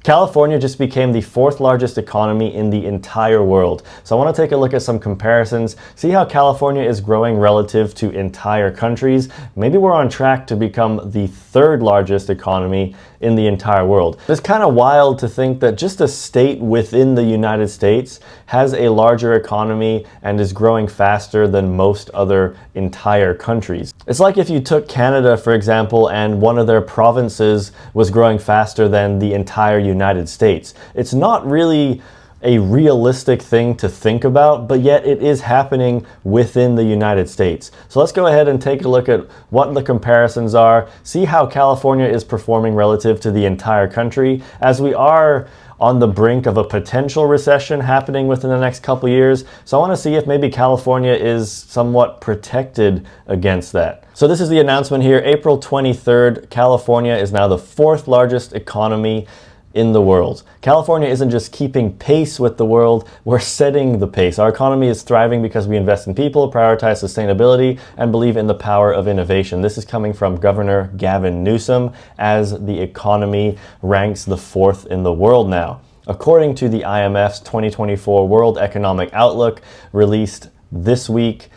California just became the fourth largest economy in the entire world. So I want to take a look at some comparisons, see how California is growing relative to entire countries. Maybe we're on track to become the third largest economy in the entire world. It's kind of wild to think that just a state within the United States has a larger economy and is growing faster than most other entire countries. It's like if you took Canada, for example, and one of their provinces was growing faster than the entire United States. It's not really a realistic thing to think about, but yet it is happening within the United States. So let's go ahead and take a look at what the comparisons are, see how California is performing relative to the entire country, as we are on the brink of a potential recession happening within the next couple years. So I want to see if maybe California is somewhat protected against that. So this is the announcement here, April 23rd, California is now the fourth largest economy in the world. California isn't just keeping pace with the world, we're setting the pace. Our economy is thriving because we invest in people, prioritize sustainability, and believe in the power of innovation. This is coming from Governor Gavin Newsom as the economy ranks the fourth in the world now. According to the IMF's 2024 World Economic Outlook released this week,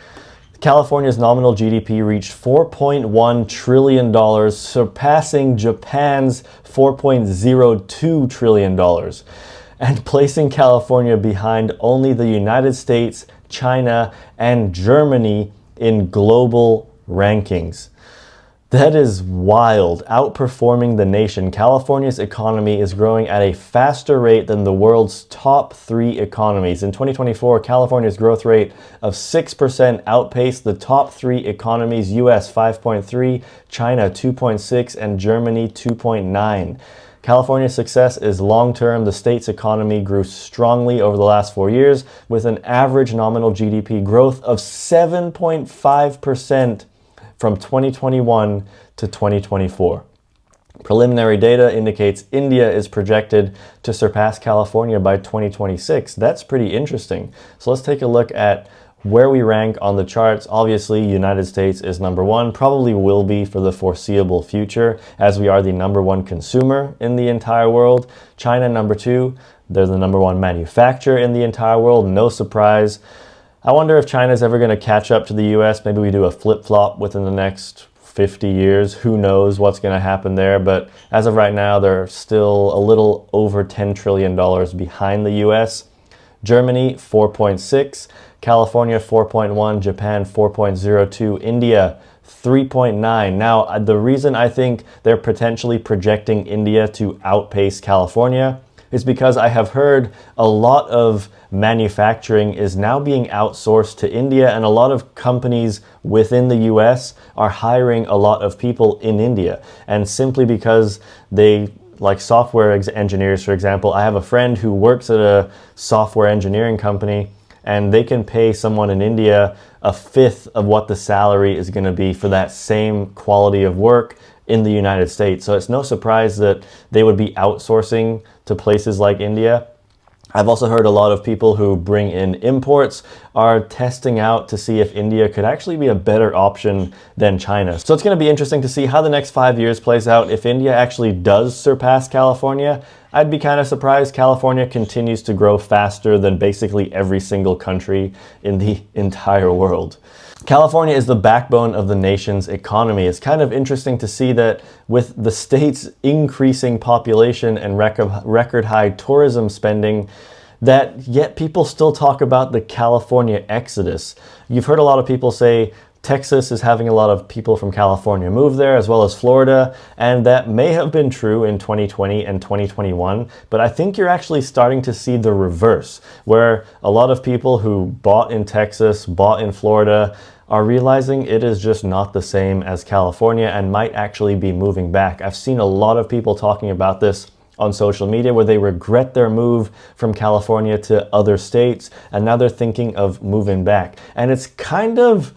California's nominal GDP reached $4.1 trillion, surpassing Japan's $4.02 trillion, and placing California behind only the United States, China, and Germany in global rankings. That is wild, outperforming the nation. California's economy is growing at a faster rate than the world's top three economies. In 2024, California's growth rate of 6% outpaced the top three economies, US 5.3, China 2.6, and Germany 2.9. California's success is long-term. The state's economy grew strongly over the last 4 years with an average nominal GDP growth of 7.5% from 2021 to 2024. Preliminary data indicates India is projected to surpass California by 2026. That's pretty interesting. So let's take a look at where we rank on the charts. Obviously, United States is number one, probably will be for the foreseeable future, as we are the number one consumer in the entire world. China, number two. They're the number one manufacturer in the entire world. No surprise. I wonder if China's ever going to catch up to the US. Maybe we do a flip-flop within the next 50 years. Who knows what's going to happen there? But as of right now, they're still a little over $10 trillion behind the US. Germany, 4.6. California, 4.1. Japan, 4.02. India, 3.9. Now, the reason I think they're potentially projecting India to outpace California is because I have heard a lot of manufacturing is now being outsourced to India, and a lot of companies within the US are hiring a lot of people in India. And simply because they, like software engineers, for example, I have a friend who works at a software engineering company, and they can pay someone in India a fifth of what the salary is going to be for that same quality of work in the United States. So it's no surprise that they would be outsourcing to places like India. I've also heard a lot of people who bring in imports are testing out to see if India could actually be a better option than China. So it's going to be interesting to see how the next 5 years plays out. If India actually does surpass California, I'd be kind of surprised. California continues to grow faster than basically every single country in the entire world. California is the backbone of the nation's economy. It's kind of interesting to see that with the state's increasing population and record high tourism spending, that yet people still talk about the California exodus. You've heard a lot of people say Texas is having a lot of people from California move there, as well as Florida, and that may have been true in 2020 and 2021, but I think you're actually starting to see the reverse, where a lot of people who bought in Texas, bought in Florida, are realizing it is just not the same as California and might actually be moving back. I've seen a lot of people talking about this on social media where they regret their move from California to other states, and now they're thinking of moving back. And it kind of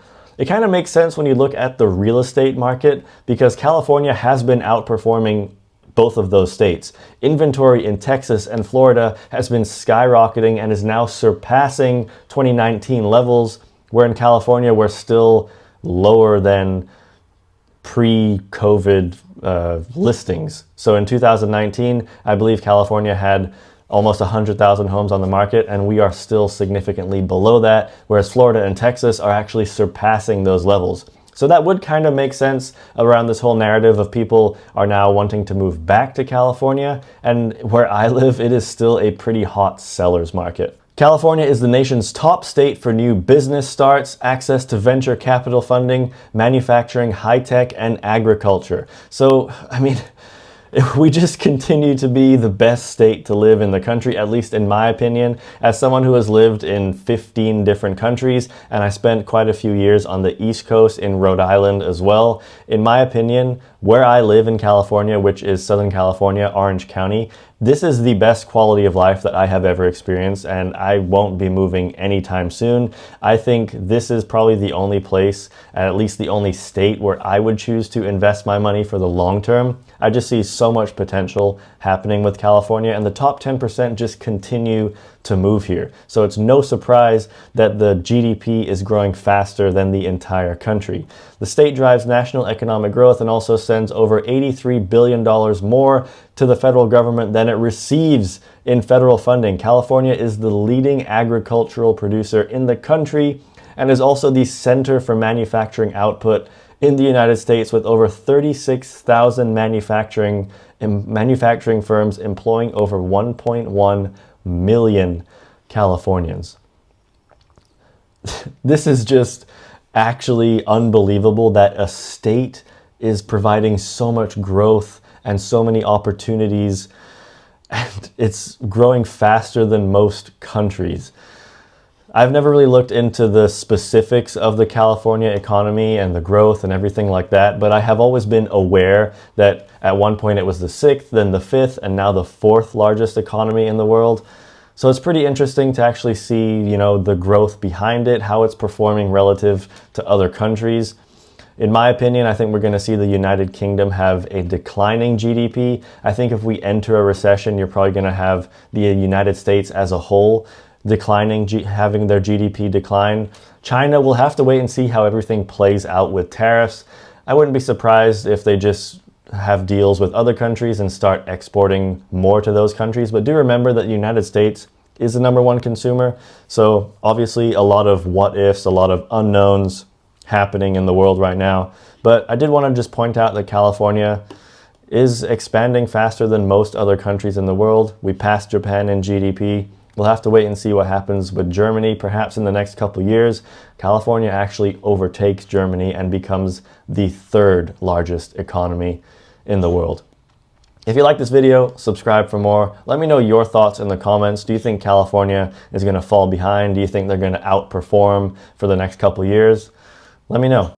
makes sense when you look at the real estate market, because California has been outperforming both of those states. Inventory in Texas and Florida has been skyrocketing and is now surpassing 2019 levels, where in California we're still lower than pre-COVID listings. So in 2019, I believe California had almost 100,000 homes on the market, and we are still significantly below that, whereas Florida and Texas are actually surpassing those levels. So that would kind of make sense around this whole narrative of people are now wanting to move back to California, and where I live, it is still a pretty hot seller's market. California is the nation's top state for new business starts, access to venture capital funding, manufacturing, high-tech, and agriculture. So, I mean, if we just continue to be the best state to live in the country, at least in my opinion, as someone who has lived in 15 different countries, and I spent quite a few years on the East Coast in Rhode Island as well, in my opinion, where I live in California, which is Southern California, Orange County, this is the best quality of life that I have ever experienced, and I won't be moving anytime soon. I think this is probably the only place, and at least the only state, where I would choose to invest my money for the long term. I just see so much potential happening with California, and the top 10% just continue to move here. So it's no surprise that the GDP is growing faster than the entire country. The state drives national economic growth and also sends over $83 billion more to the federal government than it receives in federal funding. California is the leading agricultural producer in the country and is also the center for manufacturing output in the United States, with over 36,000 manufacturing firms employing over 1.1 million Californians. This is just actually unbelievable that a state is providing so much growth and so many opportunities, and it's growing faster than most countries. I've never really looked into the specifics of the California economy and the growth and everything like that, but I have always been aware that at one point it was the 6th, then the 5th, and now the 4th largest economy in the world. So it's pretty interesting to actually see, the growth behind it, how it's performing relative to other countries. In my opinion, I think we're going to see the United Kingdom have a declining GDP. I think if we enter a recession, you're probably going to have the United States as a whole declining, having their GDP decline. China will have to wait and see how everything plays out with tariffs. I wouldn't be surprised if they just have deals with other countries and start exporting more to those countries. But do remember that the United States is the #1 consumer. So obviously a lot of what ifs, a lot of unknowns happening in the world right now. But I did want to just point out that California is expanding faster than most other countries in the world. We passed Japan in GDP. We'll have to wait and see what happens with Germany. Perhaps in the next couple of years, California actually overtakes Germany and becomes the 3rd largest economy in the world. If you like this video, subscribe for more. Let me know your thoughts in the comments. Do you think California is going to fall behind? Do you think they're going to outperform for the next couple of years? Let me know.